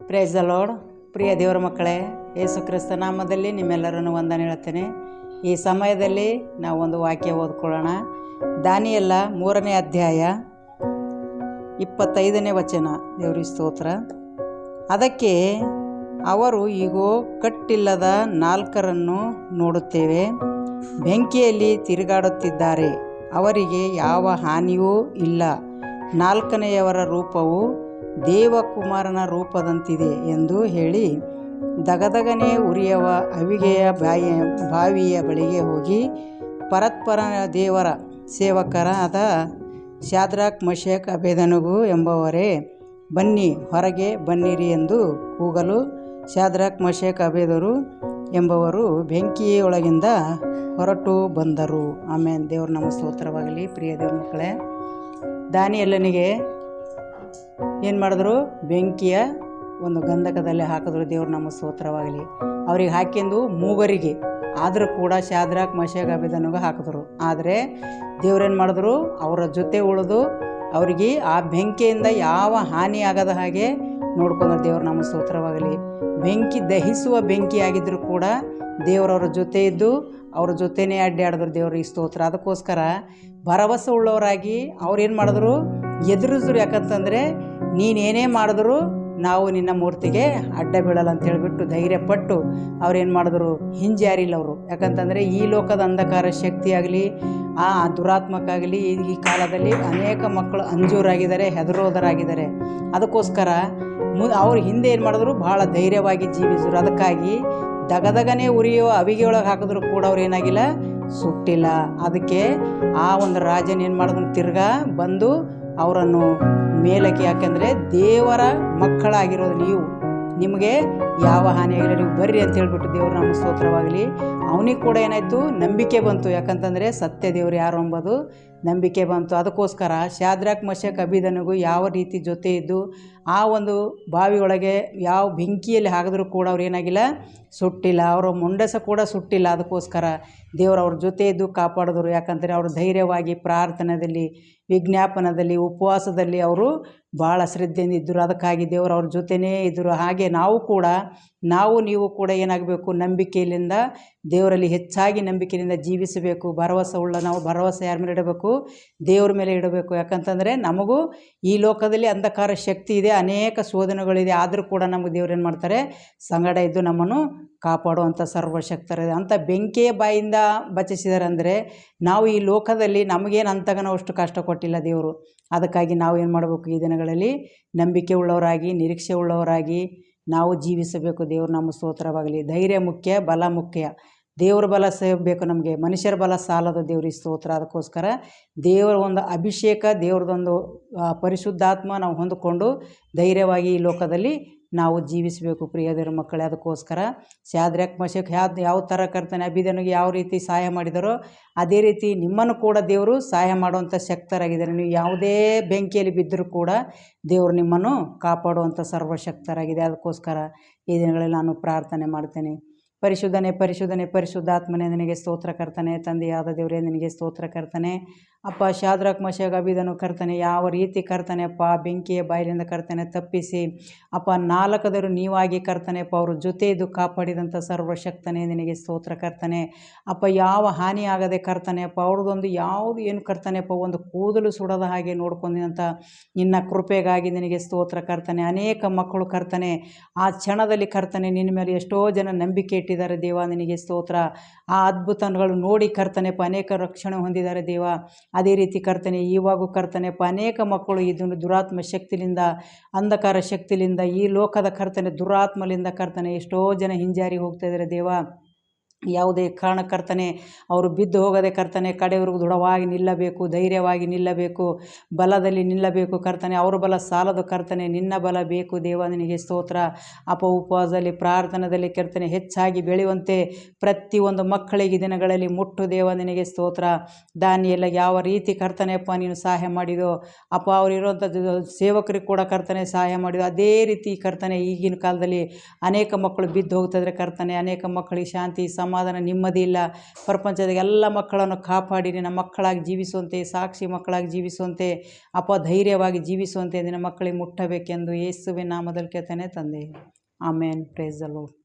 Price the lord. ಪ್ರಿಯ ದೇವರ ಮಕ್ಕಳೇ, ಯೇಸು ಕ್ರಿಸ್ತ ನಾಮದಲ್ಲಿ ನಿಮ್ಮೆಲ್ಲರನ್ನು ವಂದನೆ ಹೇಳ್ತೇನೆ. ಈ ಸಮಯದಲ್ಲಿ ನಾವು ಒಂದು ವಾಕ್ಯ ಓದ್ಕೊಳ್ಳೋಣ. ದಾನಿಯೇಲ 3ನೇ ಅಧ್ಯಾಯ 25ನೇ ವಚನ. ದೇವರಿಗೆ ಸ್ತೋತ್ರ. ಅದಕ್ಕೆ ಅವರು, ಈಗೋ ಕಟ್ಟಿಲ್ಲದ 4 ನೋಡುತ್ತೇವೆ, ಬೆಂಕಿಯಲ್ಲಿ ತಿರುಗಾಡುತ್ತಿದ್ದಾರೆ, ಅವರಿಗೆ ಯಾವ ಹಾನಿಯೂ ಇಲ್ಲ. 4ನೆಯವರ ರೂಪವು ದೇವಕುಮಾರನ ರೂಪದಂತಿದೆ ಎಂದು ಹೇಳಿ ದಗದಗನೆ ಉರಿಯುವ ಅವಿಗೆಯ ಬಾವಿಯ ಬಳಿಗೆ ಹೋಗಿ ಪರತ್ಪರ ದೇವರ ಸೇವಕರಾದ ಶಾದ್ರಾಕ್, ಮೆಷಕ್, ಅಬೇದನಗೋ ಎಂಬವರೇ, ಬನ್ನಿ, ಹೊರಗೆ ಬನ್ನಿರಿ ಎಂದು ಕೂಗಲು ಶಾದ್ರಾಕ್, ಮೆಷಕ್, ಅಬೇದರು ಎಂಬವರು ಬೆಂಕಿಯೊಳಗಿಂದ ಹೊರಟು ಬಂದರು. ಆಮೇಲೆ ದೇವ್ರ ನಮ್ಮ ಸ್ತೋತ್ರವಾಗಲಿ. ಪ್ರಿಯ ದೇವ್ರ ಮಕ್ಕಳೇ, ದಾನಿಯೇಲನಿಗೆ ಏನು ಮಾಡಿದ್ರು? ಬೆಂಕಿಯ ಒಂದು ಗಂಧಕದಲ್ಲಿ ಹಾಕಿದ್ರು. ದೇವ್ರ ನಮ್ಮ ಸ್ತೋತ್ರವಾಗಲಿ. ಅವ್ರಿಗೆ ಹಾಕಿಂದು ಮೂಗರಿಗೆ, ಆದರೂ ಕೂಡ ಶಾದ್ರಾಕ್, ಮೆಷಕ್, ಅಬೇದನಗೋ ಹಾಕಿದ್ರು. ಆದರೆ ದೇವ್ರೇನು ಮಾಡಿದ್ರು? ಅವರ ಜೊತೆ ಉಳಿದು ಅವರಿಗೆ ಆ ಬೆಂಕಿಯಿಂದ ಯಾವ ಹಾನಿ ಆಗದ ಹಾಗೆ ನೋಡ್ಕೊಂಡ್ರು. ದೇವ್ರ ನಮ್ಮ ಸ್ತೋತ್ರವಾಗಲಿ. ಬೆಂಕಿ ದಹಿಸುವ ಬೆಂಕಿ ಆಗಿದ್ದರೂ ಕೂಡ ದೇವರವ್ರ ಜೊತೆ ಇದ್ದು ಅವ್ರ ಜೊತೆನೇ ಅಡ್ಡಾಡಿದ್ರು. ದೇವ್ರಿಗೆ ಸ್ತೋತ್ರ. ಅದಕ್ಕೋಸ್ಕರ ಭರವಸೆ ಉಳ್ಳವರಾಗಿ ಅವ್ರೇನು ಮಾಡಿದ್ರು? ಎದುರಿಸಿದ್ರು. ಯಾಕಂತಂದರೆ ನೀನೇನೇ ಮಾಡಿದ್ರು ನಾವು ನಿನ್ನ ಮೂರ್ತಿಗೆ ಅಡ್ಡ ಬೀಳಲ್ಲ ಅಂತ ಹೇಳಿಬಿಟ್ಟು ಧೈರ್ಯಪಟ್ಟು ಅವ್ರೇನು ಮಾಡಿದ್ರು? ಹಿಂಜಾರಿಲ್ಲ ಅವರು. ಯಾಕಂತಂದರೆ ಈ ಲೋಕದ ಅಂಧಕಾರ ಶಕ್ತಿ ಆಗಲಿ, ಆ ದುರಾತ್ಮಕ್ಕಾಗಲಿ ಈ ಕಾಲದಲ್ಲಿ ಅನೇಕ ಮಕ್ಕಳು ಅಂಜೂರಾಗಿದ್ದಾರೆ, ಹೆದರೋದರಾಗಿದ್ದಾರೆ. ಅದಕ್ಕೋಸ್ಕರ ಅವ್ರ ಹಿಂದೆ ಏನು ಮಾಡಿದ್ರು? ಭಾಳ ಧೈರ್ಯವಾಗಿ ಜೀವಿಸಿದ್ರು. ಅದಕ್ಕಾಗಿ ದಗದಗನೆ ಉರಿಯೋ ಅವಿಗೆಯೊಳಗೆ ಹಾಕಿದ್ರು ಕೂಡ ಅವ್ರು ಏನಾಗಿಲ್ಲ, ಸುಟ್ಟಿಲ್ಲ. ಅದಕ್ಕೆ ಆ ಒಂದು ರಾಜನ ಏನು ಮಾಡಿದ್ರು? ತಿರ್ಗಾ ಬಂದು ಅವರನ್ನು ಮೇಲಕ್ಕೆ, ಯಾಕೆಂದರೆ ದೇವರ ಮಕ್ಕಳಾಗಿರೋದು ನೀವು, ನಿಮಗೆ ಯಾವ ಹಾನಿಯಾಗಿಲ್ಲ, ನೀವು ಬರ್ರಿ ಅಂತ ಹೇಳ್ಬಿಟ್ಟು ದೇವ್ರ ನಮ್ಮ ಸ್ತೋತ್ರವಾಗಲಿ. ಅವನಿಗೆ ಕೂಡ ಏನಾಯಿತು? ನಂಬಿಕೆ ಬಂತು. ಯಾಕಂತಂದರೆ ಸತ್ಯ ದೇವರು ಯಾರು ಎಂಬುದು ನಂಬಿಕೆ ಬಂತು. ಅದಕ್ಕೋಸ್ಕರ ಶಾದ್ರಾಕ್, ಮೆಷಕ್, ಅಬೇದನಗೋ ಯಾವ ರೀತಿ ಜೊತೆ ಇದ್ದು ಆ ಒಂದು ಬಾವಿಯೊಳಗೆ ಯಾವ ಬೆಂಕಿಯಲ್ಲಿ ಹಾಕಿದ್ರೂ ಕೂಡ ಅವ್ರು ಏನಾಗಿಲ್ಲ, ಸುಟ್ಟಿಲ್ಲ. ಅವರ ಮುಂಡಸ ಕೂಡ ಸುಟ್ಟಿಲ್ಲ. ಅದಕ್ಕೋಸ್ಕರ ದೇವರು ಅವ್ರ ಜೊತೆ ಇದ್ದು ಕಾಪಾಡಿದ್ರು. ಯಾಕಂದರೆ ಅವರು ಧೈರ್ಯವಾಗಿ ಪ್ರಾರ್ಥನೆಯಲ್ಲಿ, ವಿಜ್ಞಾಪನದಲ್ಲಿ, ಉಪವಾಸದಲ್ಲಿ ಅವರು ಭಾಳ ಶ್ರದ್ಧೆಯಿಂದ ಇದ್ದರು. ಅದಕ್ಕಾಗಿ ದೇವರು ಅವ್ರ ಜೊತೆನೇ ಇದ್ದರು. ಹಾಗೆ ನೀವು ಕೂಡ ಏನಾಗಬೇಕು? ನಂಬಿಕೆಯಿಂದ, ದೇವರಲ್ಲಿ ಹೆಚ್ಚಾಗಿ ನಂಬಿಕೆಯಿಂದ ಜೀವಿಸಬೇಕು. ನಾವು ಭರವಸೆ ಯಾರ ಮೇಲೆ ಇಡಬೇಕು? ದೇವ್ರ ಮೇಲೆ ಇಡಬೇಕು. ಯಾಕಂತಂದರೆ ನಮಗೂ ಈ ಲೋಕದಲ್ಲಿ ಅಂಧಕಾರ ಶಕ್ತಿ ಇದೆ, ಅನೇಕ ಶೋಧನೆಗಳಿದೆ. ಆದರೂ ಕೂಡ ನಮಗೆ ದೇವ್ರು ಏನು ಮಾಡ್ತಾರೆ? ಸಂಗಡ ಇದ್ದು ನಮ್ಮನ್ನು ಕಾಪಾಡುವಂಥ ಸರ್ವಶಕ್ತರಿದೆ. ಅಂಥ ಬೆಂಕಿಯ ಬಾಯಿಂದ ಬಚಿಸಿದ್ದಾರೆ. ಅಂದರೆ ನಾವು ಈ ಲೋಕದಲ್ಲಿ ನಮಗೇನು ಅಷ್ಟು ಕಷ್ಟ ಕೊಟ್ಟಿಲ್ಲ ದೇವರು. ಅದಕ್ಕಾಗಿ ನಾವು ಏನು ಮಾಡಬೇಕು? ಈ ದಿನಗಳಲ್ಲಿ ನಂಬಿಕೆ ಉಳ್ಳವರಾಗಿ, ನಿರೀಕ್ಷೆ ಉಳ್ಳವರಾಗಿ ನಾವು ಜೀವಿಸಬೇಕು. ದೇವ್ರು ನಮ್ಮ ಸ್ತೋತ್ರವಾಗಲಿ. ಧೈರ್ಯ ಮುಖ್ಯ, ಬಲ ಮುಖ್ಯ. ದೇವ್ರ ಬಲ ಬೇಕು ನಮಗೆ, ಮನುಷ್ಯರ ಬಲ ಸಾಲದು. ದೇವ್ರಿಗೆ ಸ್ತೋತ್ರ. ಅದಕ್ಕೋಸ್ಕರ ದೇವರ ಒಂದು ಅಭಿಷೇಕ, ದೇವ್ರದೊಂದು ಪರಿಶುದ್ಧಾತ್ಮ ನಾವು ಹೊಂದಿಕೊಂಡು ಧೈರ್ಯವಾಗಿ ಈ ಲೋಕದಲ್ಲಿ ನಾವು ಜೀವಿಸಬೇಕು. ಪ್ರಿಯ ದೇವ್ರ ಮಕ್ಕಳೇ, ಅದಕ್ಕೋಸ್ಕರ ಶಾದ್ರಾಕ್, ಮೆಷಕ್ ಯಾವ ಥರ ಕರ್ತನೆ ಅಬೇದನಗೋ ಯಾವ ರೀತಿ ಸಹಾಯ ಮಾಡಿದಾರೋ ಅದೇ ರೀತಿ ನಿಮ್ಮನ್ನು ಕೂಡ ದೇವರು ಸಹಾಯ ಮಾಡುವಂಥ ಶಕ್ತರಾಗಿದ್ದಾರೆ. ನೀವು ಯಾವುದೇ ಬೆಂಕಿಯಲ್ಲಿ ಬಿದ್ದರೂ ಕೂಡ ದೇವರು ನಿಮ್ಮನ್ನು ಕಾಪಾಡುವಂಥ ಸರ್ವಶಕ್ತರಾಗಿದೆ. ಅದಕ್ಕೋಸ್ಕರ ಈ ದಿನಗಳಲ್ಲಿ ನಾನು ಪ್ರಾರ್ಥನೆ ಮಾಡ್ತೇನೆ. ಪರಿಶುದ್ಧನೇ, ಪರಿಶುದ್ಧನೇ, ಪರಿಶುದ್ಧಾತ್ಮನೇ ನಿನಗೆ ಸ್ತೋತ್ರ ಕರ್ತನೆ. ತಂದೆಯಾದ ದೇವರೇ ನಿನಗೆ ಸ್ತೋತ್ರ ಕರ್ತನೆ. ಅಪ್ಪ, ಶಾದ್ರಾಕ್, ಮೆಷಕ್, ಅಬೇದನಗೋ ಕರ್ತನೆ ಯಾವ ರೀತಿ ಕರ್ತನೆ ಅಪ್ಪ ಬೆಂಕಿಯ ಬಾಯಿಲಿಂದ ಕರ್ತನೆ ತಪ್ಪಿಸಿ ಅಪ್ಪ 4 ನೀವಾಗಿ ಕರ್ತನೆ ಅಪ್ಪ ಅವ್ರ ಜೊತೆ ಇದ್ದು ಕಾಪಾಡಿದಂಥ ಸರ್ವಶಕ್ತನೇ ನಿನಗೆ ಸ್ತೋತ್ರ ಕರ್ತನೆ. ಅಪ್ಪ ಯಾವ ಹಾನಿ ಆಗದೆ ಕರ್ತನೆ ಅಪ್ಪ ಅವ್ರದ್ದೊಂದು ಯಾವುದು ಏನು ಕರ್ತನೆ ಅಪ್ಪ ಒಂದು ಕೂದಲು ಸುಡದ ಹಾಗೆ ನೋಡ್ಕೊಂಡಿದಂಥ ನಿನ್ನ ಕೃಪೆಗಾಗಿ ನಿನಗೆ ಸ್ತೋತ್ರ ಕರ್ತನೆ. ಅನೇಕ ಮಕ್ಕಳು ಕರ್ತನೆ ಆ ಕ್ಷಣದಲ್ಲಿ ಕರ್ತನೆ ನಿನ್ನ ಮೇಲೆ ಎಷ್ಟೋ ಜನ ನಂಬಿಕೆ ಇಟ್ಟಿದ್ದಾರೆ ದೇವ. ನಿನಗೆ ಸ್ತೋತ್ರ. ಆ ಅದ್ಭುತಗಳು ನೋಡಿ ಕರ್ತನೆಪ್ಪ ಅನೇಕ ರಕ್ಷಣೆ ಹೊಂದಿದ್ದಾರೆ ದೇವ. ಅದೇ ರೀತಿ ಕರ್ತನೆ ಇವಾಗೂ ಕರ್ತನೆಪ್ಪ ಅನೇಕ ಮಕ್ಕಳು ಇದನ್ನು ದುರಾತ್ಮ ಶಕ್ತಿಯಿಂದ, ಅಂಧಕಾರ ಶಕ್ತಿಯಿಂದ, ಈ ಲೋಕದ ಕರ್ತನೆ ದುರಾತ್ಮಲಿಂದ ಕರ್ತನೆ ಎಷ್ಟೋ ಜನ ಹಿಂಜಾರಿ ಹೋಗ್ತಾ ಇದ್ದಾರೆ ದೇವ. ಯಾವುದೇ ಕಾರಣ ಕರ್ತನೆ ಅವರು ಬಿದ್ದು ಹೋಗದೆ ಕರ್ತನೆ ಕಡೆಯವರೆಗೂ ದೃಢವಾಗಿ ನಿಲ್ಲಬೇಕು, ಧೈರ್ಯವಾಗಿ ನಿಲ್ಲಬೇಕು, ಬಲದಲ್ಲಿ ನಿಲ್ಲಬೇಕು ಕರ್ತನೆ. ಅವ್ರ ಬಲ ಸಾಲದು ಕರ್ತನೆ, ನಿನ್ನ ಬಲ ಬೇಕು ದೇವ. ನಿನಗೆ ಸ್ತೋತ್ರ. ಅಪ ಉಪವಾಸದಲ್ಲಿ, ಪ್ರಾರ್ಥನೆಯಲ್ಲಿ ಕರ್ತನೆ ಹೆಚ್ಚಾಗಿ ಬೆಳೆಯುವಂತೆ ಪ್ರತಿಯೊಂದು ಮಕ್ಕಳಿಗೆ ದಿನಗಳಲ್ಲಿ ಮುಟ್ಟು ದೇವ. ನಿನಗೆ ಸ್ತೋತ್ರ. ದಾನಿಯೇಲ ಯಾವ ರೀತಿ ಕರ್ತನೆಪ್ಪ ನೀನು ಸಹಾಯ ಮಾಡಿದೋ ಅಪ್ಪ, ಅವರಿರುವಂಥ ಸೇವಕರಿಗೆ ಕೂಡ ಕರ್ತನೆ ಸಹಾಯ ಮಾಡಿದೋ ಅದೇ ರೀತಿ ಕರ್ತನೆ ಈಗಿನ ಕಾಲದಲ್ಲಿ ಅನೇಕ ಮಕ್ಕಳು ಬಿದ್ದು ಹೋಗ್ತಾಯಿದ್ರೆ ಕರ್ತನೆ, ಅನೇಕ ಮಕ್ಕಳಿಗೆ ಶಾಂತಿ, ಸಮಾಧಾನ, ಸಮಾಧಾನ ನೆಮ್ಮದಿ ಇಲ್ಲ. ಪ್ರಪಂಚದ ಎಲ್ಲ ಮಕ್ಕಳನ್ನು ಕಾಪಾಡಿ ನಿನ್ನ ಮಕ್ಕಳಾಗಿ ಜೀವಿಸುವಂತೆ, ಸಾಕ್ಷಿ ಮಕ್ಕಳಾಗಿ ಜೀವಿಸುವಂತೆ, ಧೈರ್ಯವಾಗಿ ಜೀವಿಸುವಂತೆ ನಿನ್ನ ಮಕ್ಕಳಿಗೆ ಮುಟ್ಟಬೇಕೆಂದು ಯೇಸುವಿನ ನಾಮದಲ್ಲಿ ಕೇಳ್ತೇನೆ ತಂದೆ. ಆಮೇನ್. Praise the lord.